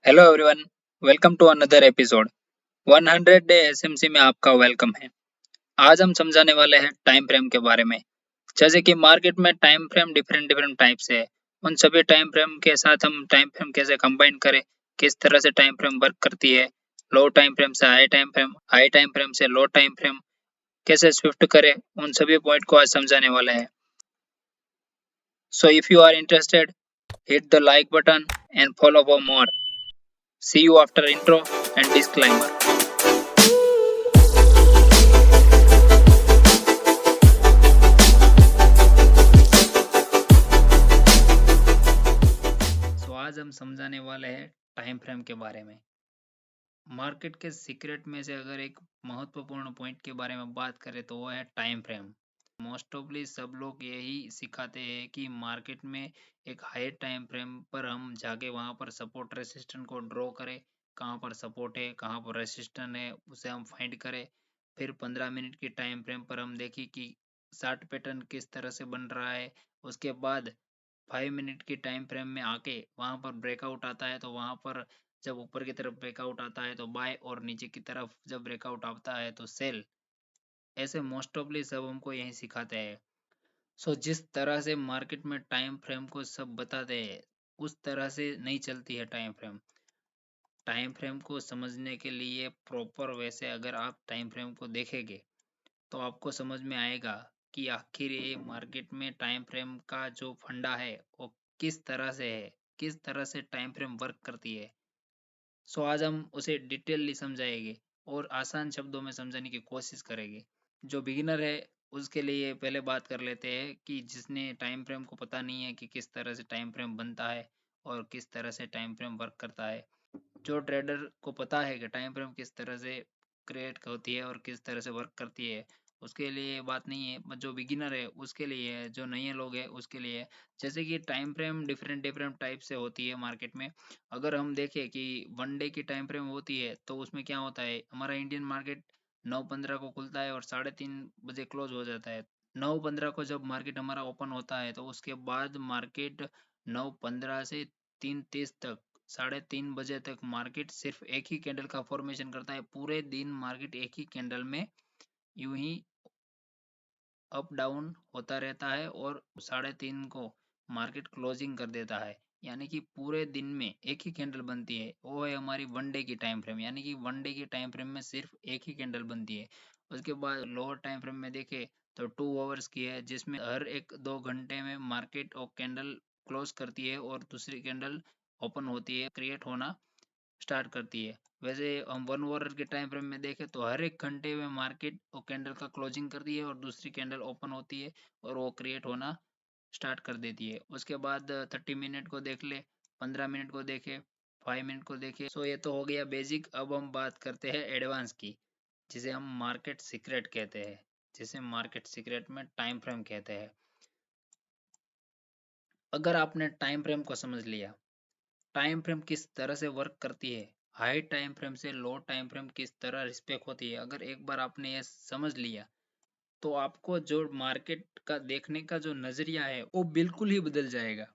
Hello everyone, welcome to another episode. 100 day SMC में आपका welcome है। आज हम समझाने वाले हैं टाइम फ्रेम के बारे में। जैसे कि मार्केट में time frame different different type से है। उन सभी टाइम फ्रेम के साथ हम टाइम फ्रेम कैसे कंबाइन करें, किस तरह से टाइम फ्रेम वर्क करती है, लो टाइम फ्रेम से हाई टाइम फ्रेम से लो टाइम फ्रेम कैसे स्विफ्ट करें, उन सभी पॉइंट को आज समझाने वाले हैं। So if you are interested, hit the like button and follow for more. See you after intro and disclaimer. आज हम समझाने वाले हैं टाइम फ्रेम के बारे में। मार्केट के सीक्रेट में से अगर एक महत्वपूर्ण पॉइंट के बारे में बात करें तो वो है टाइम फ्रेम। मोस्ट ऑफली सब लोग यही सिखाते हैं कि मार्केट में एक हाई टाइम फ्रेम पर हम जाके वहां पर सपोर्ट रेसिस्टेंट को ड्रॉ करें, कहाँ पर सपोर्ट है कहाँ पर रेसिस्टेंट है उसे हम फाइंड करें। फिर 15 मिनट की टाइम फ्रेम पर हम देखें कि चार्ट पैटर्न किस तरह से बन रहा है। उसके बाद 5 मिनट की टाइम फ्रेम में आके वहां पर ब्रेकआउट आता है तो वहां पर जब ऊपर की तरफ ब्रेकआउट आता है तो बाय, और नीचे की तरफ जब ब्रेकआउट आता है तो सेल। ऐसे मोस्ट ऑफली सब हमको यही सिखाते हैं। जिस तरह से मार्केट में टाइम फ्रेम को सब बताते हैं उस तरह से नहीं चलती है टाइम फ्रेम। टाइम फ्रेम को समझने के लिए प्रॉपर वैसे अगर आप टाइम फ्रेम को देखेंगे तो आपको समझ में आएगा कि आखिर ये मार्केट में टाइम फ्रेम का जो फंडा है वो किस तरह से है, किस तरह से टाइम फ्रेम वर्क करती है। आज हम उसे डिटेलली समझाएंगे और आसान शब्दों में समझाने की कोशिश करेंगे। जो बिगिनर है उसके लिए पहले बात कर लेते हैं कि जिसने टाइम फ्रेम को पता नहीं है कि किस तरह से टाइम फ्रेम बनता है और किस तरह से टाइम फ्रेम वर्क करता है। जो ट्रेडर को पता है कि टाइम फ्रेम किस तरह से क्रिएट होती है और किस तरह से वर्क करती है उसके लिए बात नहीं है, जो बिगिनर है उसके लिए है, जो नए लोग हैं उसके लिए है। जैसे कि time frame different different type से होती है मार्केट में। अगर हम देखें कि 1 डे की टाइम फ्रेम होती है तो उसमें क्या होता है, हमारा इंडियन मार्केट 9:15 को खुलता है और 3:30 बजे क्लोज हो जाता है। 9:15 को जब मार्केट हमारा ओपन होता है तो उसके बाद मार्केट 9:15 से 3:30 तक, 3:30 बजे तक मार्केट सिर्फ एक ही कैंडल का फॉर्मेशन करता है। पूरे दिन मार्केट एक ही कैंडल में यूं ही अप डाउन होता रहता है और 3:30 को मार्केट क्लोजिंग कर देता है। यानी कि पूरे दिन में एक ही कैंडल बनती है, वो है हमारी 1 डे की टाइम फ्रेम। यानी कि 1 डे की टाइम फ्रेम में सिर्फ एक ही कैंडल बनती है। उसके बाद लोअर टाइम फ्रेम में देखे तो 2 आवर्स की है, जिसमें हर 1-2 घंटे में मार्केट और कैंडल क्लोज करती है और दूसरी कैंडल ओपन होती है, क्रिएट होना स्टार्ट करती है। वैसे हम 1 आवर के टाइम फ्रेम में देखें तो हर 1 घंटे में मार्केट वो कैंडल का क्लोजिंग करती है और दूसरी कैंडल ओपन होती है और वो क्रिएट होना स्टार्ट कर देती है। उसके बाद 30 मिनट को देख ले, 15 मिनट को देखे, 5 मिनट को देखे। ये तो हो गया बेसिक। अब हम बात करते हैं एडवांस की, जिसे हम मार्केट सीक्रेट कहते हैं, जिसे मार्केट सीक्रेट में टाइम फ्रेम कहते हैं। अगर आपने टाइम फ्रेम को समझ लिया, टाइम फ्रेम किस तरह से वर्क करती है, हाई टाइम फ्रेम से लो टाइम फ्रेम किस तरह रिस्पेक्ट होती है, अगर एक बार आपने ये समझ लिया तो आपको जो मार्केट का देखने का जो नजरिया है वो बिल्कुल ही बदल जाएगा।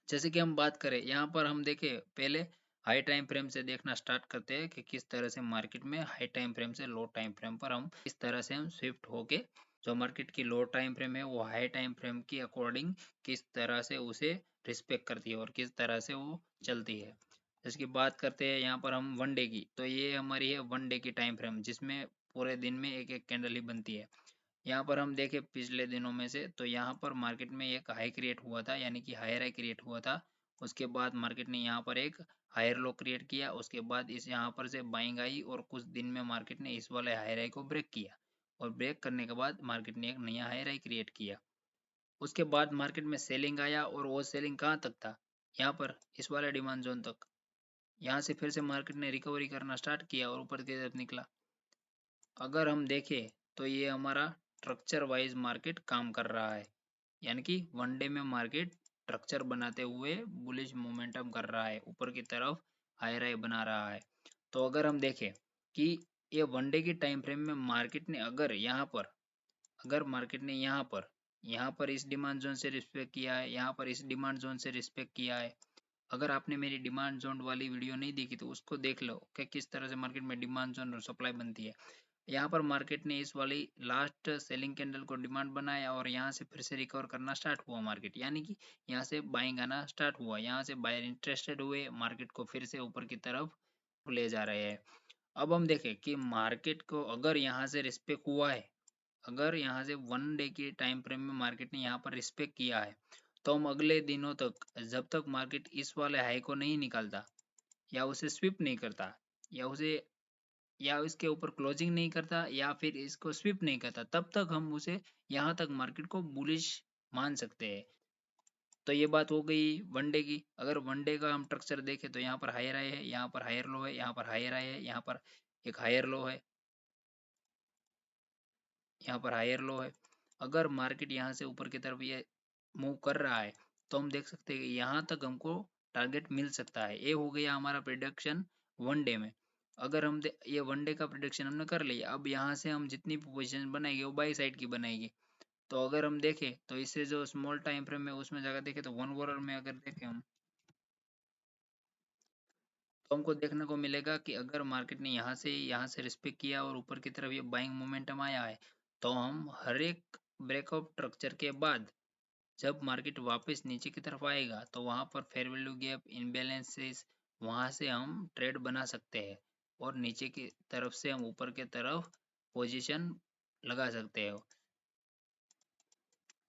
जैसे कि हम बात करें यहाँ पर, हम देखें पहले हाई टाइम फ्रेम से देखना स्टार्ट करते हैं कि किस तरह से मार्केट में हाई टाइम फ्रेम से लो टाइम फ्रेम पर हम किस तरह से हम स्विफ्ट होके जो मार्केट की लो टाइम फ्रेम है वो हाई टाइम फ्रेम की अकॉर्डिंग किस तरह से उसे रिस्पेक्ट करती है और किस तरह से वो चलती है। इसकी बात करते हैं यहाँ पर हम 1 डे की, तो ये हमारी है 1 डे की टाइम फ्रेम जिसमें पूरे दिन में एक एक कैंडल ही बनती है। यहाँ पर हम देखें पिछले दिनों में से तो यहाँ पर मार्केट में एक हाई क्रिएट हुआ था, यानी कि हायर हाई क्रिएट हुआ था। उसके बाद मार्केट ने यहाँ पर एक हायर लो क्रिएट किया, उसके बाद इस यहाँ पर से बाइंग आई और कुछ दिन में मार्केट ने इस वाले हायर हाई को ब्रेक किया और ब्रेक करने के बाद मार्केट ने एक नया हायर हाई क्रिएट किया। उसके बाद मार्केट में सेलिंग आया और वो सेलिंग कहाँ तक था, यहाँ पर इस वाले डिमांड जोन तक। यहाँ से फिर से मार्केट ने रिकवरी करना स्टार्ट किया और ऊपर की तरफ निकला। अगर हम देखें तो ये हमारा स्ट्रक्चर वाइज मार्केट काम कर रहा है, यानी कि 1 डे में मार्केट स्ट्रक्चर बनाते हुए बुलिश मोमेंटम कर रहा है, ऊपर की तरफ हायर हाई बना रहा है। तो अगर हम देखें कि ये 1 डे की टाइम फ्रेम में मार्केट ने अगर मार्केट ने यहाँ पर इस डिमांड जोन से रिस्पेक्ट किया है, यहाँ पर इस डिमांड जोन से रिस्पेक्ट किया है, अगर आपने मेरी डिमांड जोन वाली वीडियो नहीं देखी तो उसको देख लो कि किस तरह से मार्केट में डिमांड जोन और सप्लाई बनती है। यहाँ पर मार्केट ने इस वाली लास्ट सेलिंग कैंडल को डिमांड बनाया और यहाँ से फिर से रिकवर करना स्टार्ट हुआ मार्केट, यानी कि यहाँ से बाइंग आना स्टार्ट हुआ, यहाँ से बायर इंटरेस्टेड हुए, मार्केट को फिर से ऊपर की तरफ ले जा रहे हैं। अब हम देखें कि मार्केट को अगर यहाँ से रिस्पेक्ट हुआ है, अगर यहाँ से 1 डे के टाइम फ्रेम में मार्केट ने यहाँ पर रिस्पेक्ट किया है, तो हम अगले दिनों तक जब तक मार्केट इस वाले हाई को नहीं निकालता या उसे स्विप नहीं करता या उसे या इसके ऊपर क्लोजिंग नहीं करता या फिर इसको स्विप नहीं करता, तब तक हम उसे यहाँ तक मार्केट को बुलिश मान सकते हैं। तो ये बात हो गई 1 डे की। अगर 1 डे का हम स्ट्रक्चर देखें तो यहाँ पर हायर हाई है, यहाँ पर हायर लो है, यहाँ पर हायर हाई है, यहाँ पर एक हायर लो है, यहाँ पर हायर लो है। अगर मार्केट यहाँ से ऊपर की तरफ ये मूव कर रहा है तो हम देख सकते हैं कि यहाँ तक हमको टारगेट मिल सकता है। ये हो गया हमारा प्रिडिक्शन 1 डे में। अगर हम ये 1 डे का प्रिडिक्शन हमने कर लिया, अब यहाँ से हम जितनी भी पोजिशन बनाएंगे वो बाई साइड की बनाएंगे। तो अगर हम देखें तो इससे जो स्मॉल टाइम फ्रेम है उसमें जाकर देखें तो 1 आवर में अगर देखें हम, तो हमको देखने को मिलेगा कि अगर मार्केट ने यहाँ से रिस्पेक्ट किया और ऊपर की तरफ ये बाइंग मोमेंटम आया है, तो हम हर एक ब्रेकआउट स्ट्रक्चर के बाद जब मार्केट वापस नीचे की तरफ आएगा तो वहां पर फेयर वैल्यू गैप इनबैलेंसेस, वहां से हम ट्रेड बना सकते हैं और नीचे की तरफ से हम ऊपर की तरफ पोजीशन लगा सकते हैं।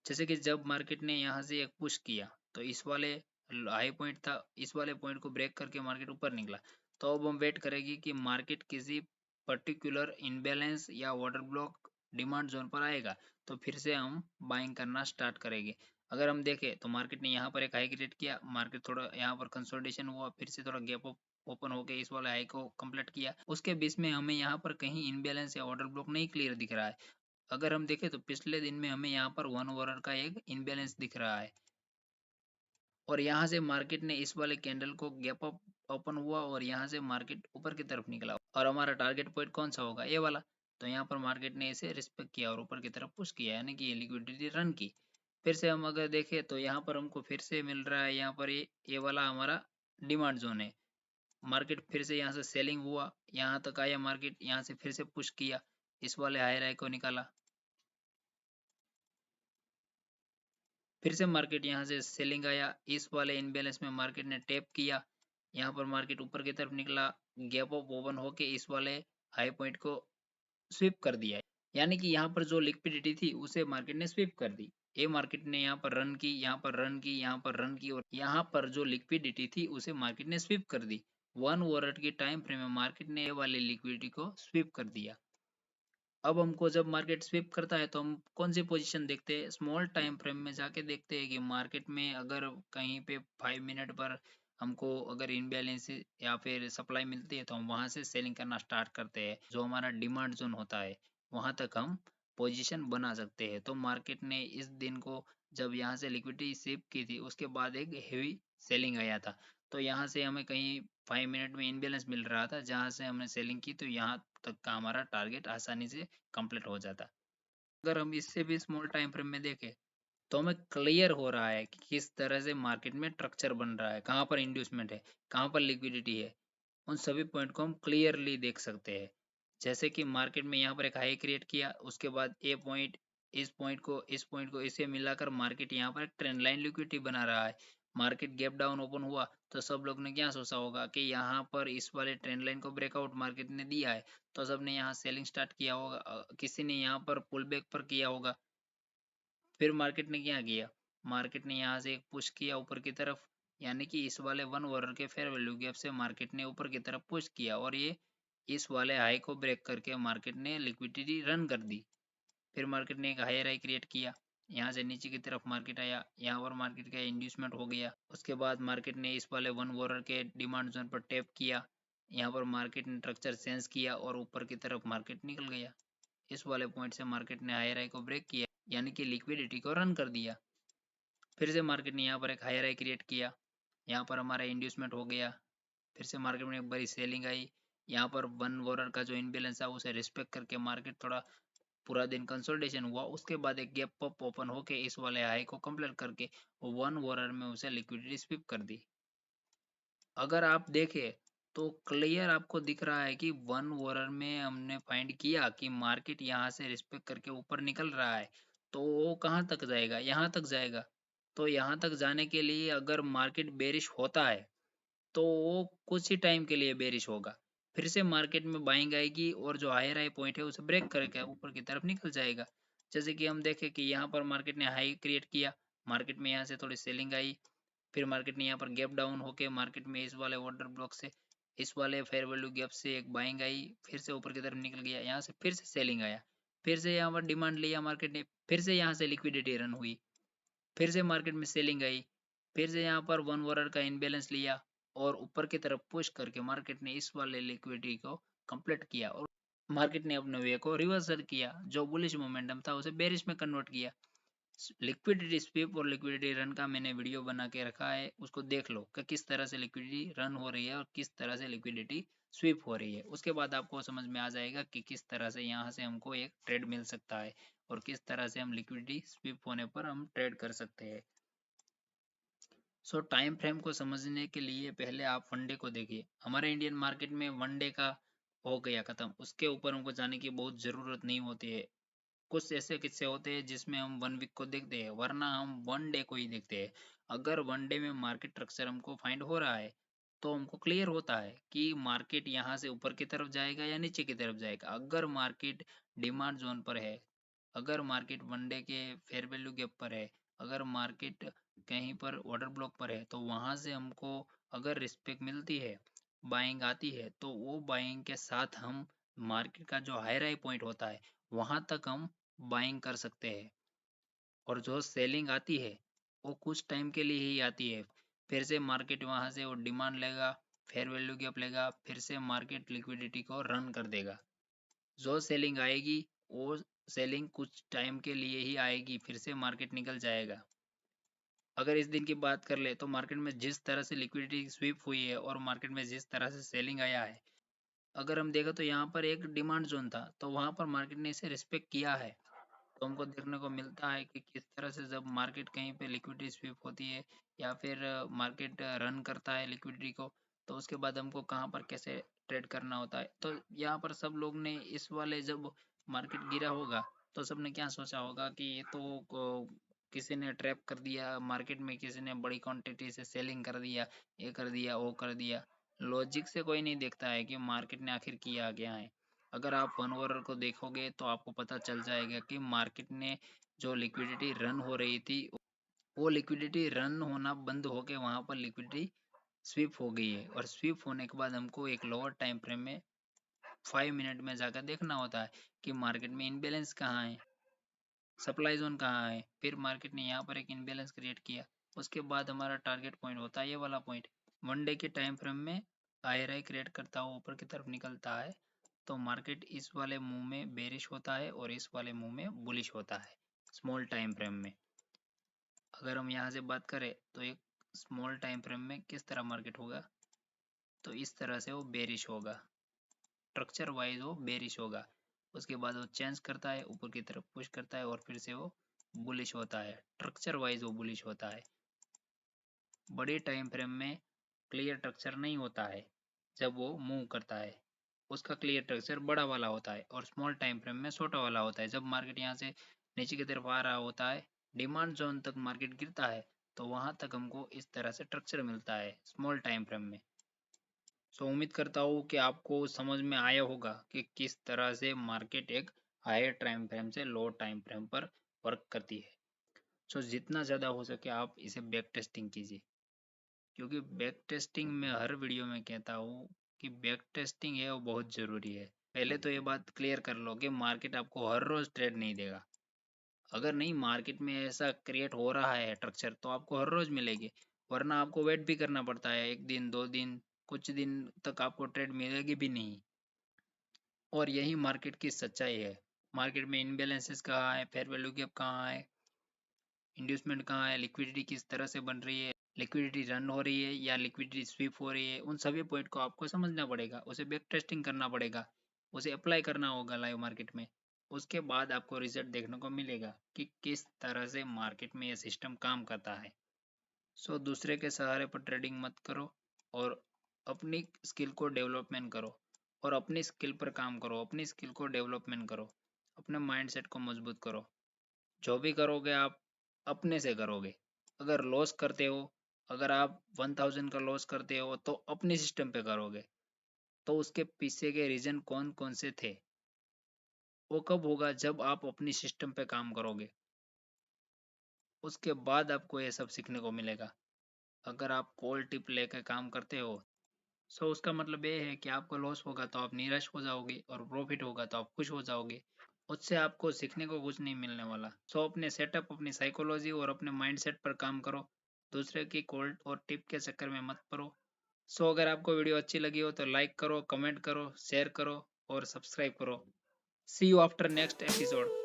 जैसे कि जब मार्केट ने यहाँ से एक पुश किया तो इस वाले हाई पॉइंट था, इस वाले पॉइंट को ब्रेक करके मार्केट ऊपर निकला, तो अब हम वेट करेंगे कि मार्केट किसी पर्टिकुलर इनबैलेंस या वाटर ब्लॉक डिमांड जोन पर आएगा तो फिर से हम बाइंग करना स्टार्ट करेंगे। अगर हम देखें तो मार्केट ने यहाँ पर एक हाई क्रिएट किया, मार्केट थोड़ा यहाँ पर कंसोलिडेशन हुआ, फिर से थोड़ा गैप अप ओपन होके इस वाले हाई को कंप्लीट किया, उसके बीच में हमें यहाँ पर कहीं इनबैलेंस या ऑर्डर ब्लॉक नहीं क्लियर दिख रहा है। अगर हम देखें तो पिछले दिन में हमें यहाँ पर 1 आवर का एक इनबैलेंस दिख रहा है और यहाँ से मार्केट ने इस वाले कैंडल को गैप अप ओपन हुआ और यहाँ से मार्केट ऊपर की तरफ निकला और हमारा टारगेट पॉइंट कौन सा होगा, ये वाला। तो यहाँ पर मार्केट ने इसे रिस्पेक्ट किया और ऊपर की तरफ पुश किया, यानी कि ये लिक्विडिटी रन की। फिर से हम अगर देखें तो यहाँ पर हमको फिर से मिल रहा है, यहाँ पर ये वाला हमारा डिमांड जोन है। मार्केट फिर से यहाँ से सेलिंग हुआ, यहाँ तक आया, मार्केट यहाँ से फिर से पुश किया, इस वाले हायर हाई को निकाला, फिर से मार्केट यहाँ से सेलिंग आया, इस वाले इनबैलेंस में मार्केट ने टैप किया, यहाँ पर मार्केट ऊपर की तरफ निकला, गैप अप ओपन होके इस वाले हाई पॉइंट को स्वीप कर दिया, यानी कि यहाँ पर जो लिक्विडिटी थी उसे मार्केट ने स्वीप कर दी। ए मार्केट ने यहाँ पर रन की, यहाँ पर रन की, यहाँ पर रन की और यहाँ पर जो लिक्विडिटी थी उसे मार्केट ने स्वीप कर दी। 1 आवर की टाइम फ्रेम में मार्केट ने ये वाली लिक्विडिटी को स्वीप कर दिया। अब हमको जब मार्केट स्विप करता है तो हम कौन सी पोजीशन देखते हैं, स्मॉल टाइम फ्रेम में जाके देखते हैं कि मार्केट में अगर कहीं पे 5 मिनट पर हमको अगर इनबैलेंस या फिर सप्लाई मिलती है तो हम वहां से सेलिंग करना स्टार्ट करते हैं। जो हमारा डिमांड जोन होता है वहां तक हम पोजीशन बना सकते हैं। तो मार्केट ने इस दिन को जब यहाँ से लिक्विडिटी स्विप की थी उसके बाद एक हेवी सेलिंग आया था, तो यहाँ से हमें कहीं 5 मिनट में इनबैलेंस मिल रहा था जहाँ से हमने सेलिंग की, तो यहाँ तक का हमारा टारगेट आसानी से कंप्लीट हो जाता। अगर हम इससे भी स्मॉल टाइम फ्रेम में देखें तो हमें क्लियर हो रहा है कि किस तरह से मार्केट में स्ट्रक्चर बन रहा है, कहाँ पर इंड्यूसमेंट है, कहाँ पर लिक्विडिटी है, उन सभी पॉइंट को हम क्लियरली देख सकते हैं। जैसे कि मार्केट में यहाँ पर एक हाई क्रिएट किया, उसके बाद ए पॉइंट इस पॉइंट को इसे मिलाकर मार्केट यहाँ पर एक ट्रेंड लाइन लिक्विडिटी बना रहा है। मार्केट गैप डाउन ओपन हुआ तो सब लोग ने क्या सोचा होगा कि यहाँ पर इस वाले ट्रेंड लाइन को ब्रेकआउट मार्केट ने दिया है, तो सबने यहाँ सेलिंग स्टार्ट किया होगा, किसी ने यहाँ पर पुल बैक पर किया होगा। फिर मार्केट ने क्या किया, मार्केट ने यहाँ से एक पुश किया ऊपर की तरफ, यानी कि इस वाले 1 आवर के फेयर वैल्यू गैप से मार्केट ने ऊपर की तरफ पुश किया और ये इस वाले हाई को ब्रेक करके मार्केट ने लिक्विडिटी रन कर दी। फिर मार्केट ने एक हायर हाई क्रिएट किया, यहाँ से नीचे की तरफ मार्केट आया, यहाँ पर मार्केट का इंड्यूसमेंट हो गया। उसके बाद मार्केट ने इस वाले 1 आवर के डिमांड जोन पर टैप किया, यहाँ पर मार्केट ने स्ट्रक्चर सेंस किया और ऊपर की तरफ मार्केट निकल गया। इस वाले पॉइंट से मार्केट ने हायर हाई को ब्रेक किया, यानी कि लिक्विडिटी को रन कर दिया। फिर से मार्केट ने यहाँ पर एक हायर हाई क्रिएट किया, यहाँ पर हमारा इंड्यूसमेंट हो गया। फिर से मार्केट में एक बारी सेलिंग आई, यहाँ पर 1 आवर का जो इनबैलेंस था उसे रिस्पेक्ट करके मार्केट थोड़ा पूरा दिन कंसोलिडेशन हुआ, उसके बाद एक गैप अप ओपन होके इस वाले हाई को कंप्लीट करके 1 आवर में उसे लिक्विडिटी स्वीप कर दी। अगर आप देखें तो क्लियर आपको दिख रहा है कि 1 आवर में हमने फाइंड किया कि मार्केट यहाँ से रिस्पेक्ट करके ऊपर निकल रहा है, तो वो कहाँ तक जाएगा? यहाँ तक जाएगा। तो यहाँ तक जाने के लिए अगर मार्केट बेरिश होता है तो वो कुछ ही टाइम के लिए बेरिश होगा। फिर से मार्केट में बाइंग आएगी और जो हायर हाई पॉइंट है उसे ब्रेक करके ऊपर की तरफ निकल जाएगा। जैसे कि हम देखें कि यहाँ पर मार्केट ने हाई क्रिएट किया, मार्केट में यहाँ से थोड़ी सेलिंग आई, फिर मार्केट ने यहाँ पर गैप डाउन होके मार्केट में इस वाले ऑर्डर ब्लॉक से, इस वाले फेयर वैल्यू गैप से एक बाइंग आई, फिर से ऊपर की तरफ निकल गया, यहाँ से फिर से सेलिंग आया, फिर से यहाँ पर डिमांड लिया मार्केट ने, फिर से यहाँ से लिक्विडिटी रन हुई, फिर से मार्केट में सेलिंग आई, फिर से यहाँ पर 1 आवर का इनबैलेंस लिया और ऊपर की तरफ पुश करके मार्केट ने इस वाले लिक्विडिटी को कंप्लीट किया और मार्केट ने अपने वे को रिवर्सल किया, जो बुलिश मोमेंटम था उसे बेरिश में कन्वर्ट किया। लिक्विडिटी स्वीप और लिक्विडिटी रन का मैंने वीडियो बना के रखा है, उसको देख लो कि किस तरह से लिक्विडिटी रन हो रही है और किस तरह से लिक्विडिटी स्वीप हो रही है। उसके बाद आपको समझ में आ जाएगा कि किस तरह से यहाँ से हमको एक ट्रेड मिल सकता है और किस तरह से हम लिक्विडिटी स्वीप होने पर हम ट्रेड कर सकते हैं। सो टाइम फ्रेम को समझने के लिए पहले आप वनडे को देखिए। हमारे इंडियन मार्केट में वनडे का हो गया खत्म, उसके ऊपर हमको जाने की बहुत ज़रूरत नहीं होती है। कुछ ऐसे किस्से होते हैं जिसमें हम 1 वीक को देखते हैं, वरना हम 1 डे को ही देखते हैं। अगर 1 डे में मार्केट स्ट्रक्चर हमको फाइंड हो रहा है तो हमको क्लियर होता है कि मार्केट यहाँ से ऊपर की तरफ जाएगा या नीचे की तरफ जाएगा। अगर मार्केट डिमांड जोन पर है, अगर मार्केट 1 डे के फेयर वैल्यू गैप पर है, अगर मार्केट कहीं पर ऑर्डर ब्लॉक पर है, तो वहां से हमको अगर रिस्पेक्ट मिलती है, बाइंग आती है, तो वो बाइंग के साथ हम मार्केट का जो हाई राई पॉइंट होता है वहां तक हम बाइंग कर सकते हैं। और जो सेलिंग आती है वो कुछ टाइम के लिए ही आती है, फिर से मार्केट वहां से वो डिमांड लेगा, फेयर वैल्यू गैप लेगा, फिर से मार्केट लिक्विडिटी को रन कर देगा। जो सेलिंग आएगी वो सेलिंग कुछ टाइम के लिए ही आएगी, फिर से मार्केट निकल जाएगा। अगर इस दिन की बात कर ले तो मार्केट में जिस तरह से लिक्विडिटी स्वीप हुई है और मार्केट में जिस तरह से सेलिंग आया है, अगर हम देखें तो यहाँ पर एक डिमांड जोन था, तो वहां पर मार्केट ने इसे रिस्पेक्ट किया है। तो हमको देखने को मिलता है कि किस तरह से जब मार्केट कहीं पे लिक्विडिटी स्वीप होती है या फिर मार्केट रन करता है लिक्विडिटी को, तो उसके बाद हमको कहाँ पर कैसे ट्रेड करना होता है। तो यहाँ पर सब लोग ने इस वाले जब मार्केट गिरा होगा तो सबने क्या सोचा होगा कि ये तो किसी ने ट्रैप कर दिया, मार्केट में किसी ने बड़ी क्वांटिटी से सेलिंग कर दिया, ये कर दिया वो कर दिया। लॉजिक से कोई नहीं देखता है कि मार्केट ने आखिर किया क्या है। अगर आप 1 आवर को देखोगे तो आपको पता चल जाएगा कि मार्केट ने जो लिक्विडिटी रन हो रही थी वो लिक्विडिटी रन होना बंद होके वहां पर लिक्विडिटी स्वीप हो गई है, और स्वीप होने के बाद हमको एक लोअर टाइम फ्रेम में 5 मिनट में जाकर देखना होता है कि मार्केट में इनबैलेंस कहाँ है, सप्लाई जोन कहाँ है। फिर मार्केट ने यहाँ पर एक इनबैलेंस क्रिएट किया, उसके बाद हमारा टारगेट पॉइंट होता है ये वाला पॉइंट। 1 डे के टाइम फ्रेम में हायर हाई क्रिएट करता हुआ ऊपर की तरफ निकलता है, तो मार्केट इस वाले मुंह में बेरिश होता है और इस वाले मुंह में बुलिश होता है स्मॉल टाइम फ्रेम में। अगर हम यहाँ से बात करें तो एक स्मॉल टाइम फ्रेम में किस तरह मार्केट होगा, तो इस तरह से वो बेरिश होगा, स्ट्रक्चर वाइज वो बेरिश होगा। उसके बाद वो चेंज करता है, ऊपर की तरफ पुश करता है और फिर से वो बुलिश होता है, स्ट्रक्चर वाइज वो बुलिश होता है। बड़े टाइम फ्रेम में क्लियर स्ट्रक्चर नहीं होता है, जब वो मूव करता है उसका क्लियर स्ट्रक्चर बड़ा वाला होता है और स्मॉल टाइम फ्रेम में छोटा वाला होता है। जब मार्केट यहाँ से नीचे की तरफ आ रहा होता है, डिमांड जोन तक मार्केट गिरता है, तो वहां तक हमको इस तरह से स्ट्रक्चर मिलता है स्मॉल टाइम फ्रेम में। सो उम्मीद करता हूँ कि आपको समझ में आया होगा कि किस तरह से मार्केट एक हायर टाइम फ्रेम से लो टाइम फ्रेम पर वर्क करती है। सो जितना ज़्यादा हो सके आप इसे बैक टेस्टिंग कीजिए, क्योंकि बैक टेस्टिंग में हर वीडियो में कहता हूँ कि बैक टेस्टिंग है वो बहुत ज़रूरी है। पहले तो ये बात क्लियर कर लो कि मार्केट आपको हर रोज़ ट्रेड नहीं देगा। अगर नहीं मार्केट में ऐसा क्रिएट हो रहा है स्ट्रक्चर तो आपको हर रोज़ मिलेगी, वरना आपको वेट भी करना पड़ता है, 1 दिन 2 दिन, कुछ दिन तक आपको ट्रेड मिलेगी भी नहीं। और यही मार्केट की सच्चाई है। मार्केट में इनबैलेंसेस कहाँ है, फेयर वैल्यू गैप कहाँ है, इंड्यूसमेंट कहाँ है, लिक्विडिटी किस तरह से बन रही है, लिक्विडिटी रन हो रही है या लिक्विडिटी स्वीप हो रही है, उन सभी पॉइंट को आपको समझना पड़ेगा, उसे बैक टेस्टिंग करना पड़ेगा, उसे अप्लाई करना होगा लाइव मार्केट में। उसके बाद आपको रिजल्ट देखने को मिलेगा कि किस तरह से मार्केट में यह सिस्टम काम करता है। सो दूसरे के सहारे पर ट्रेडिंग मत करो, और अपनी स्किल को डेवलपमेंट करो और अपनी स्किल पर काम करो, अपनी स्किल को डेवलपमेंट करो, अपने माइंडसेट को मजबूत करो। जो भी करोगे आप अपने से करोगे। अगर लॉस करते हो, अगर आप 1000 का लॉस करते हो तो अपने सिस्टम पे करोगे। तो उसके पीछे के रीजन कौन कौन से थे? वो कब होगा? जब आप अपनी सिस्टम पे काम करोगे। उसके बाद आपको ये सब सीखने को मिलेगा। अगर आप कोल्ड टिप लेकर काम करते हो, सो उसका मतलब ये है कि आपको लॉस होगा तो आप निराश हो जाओगे और प्रॉफिट होगा तो आप खुश हो जाओगे। उससे आपको सीखने को कुछ नहीं मिलने वाला। सो अपने सेटअप, अपनी साइकोलॉजी और अपने माइंडसेट पर काम करो। दूसरे की कोल्ड और टिप के चक्कर में मत पड़ो। सो अगर आपको वीडियो अच्छी लगी हो तो लाइक करो, कमेंट करो, शेयर करो और सब्सक्राइब करो। सी यू आफ्टर नेक्स्ट एपिसोड।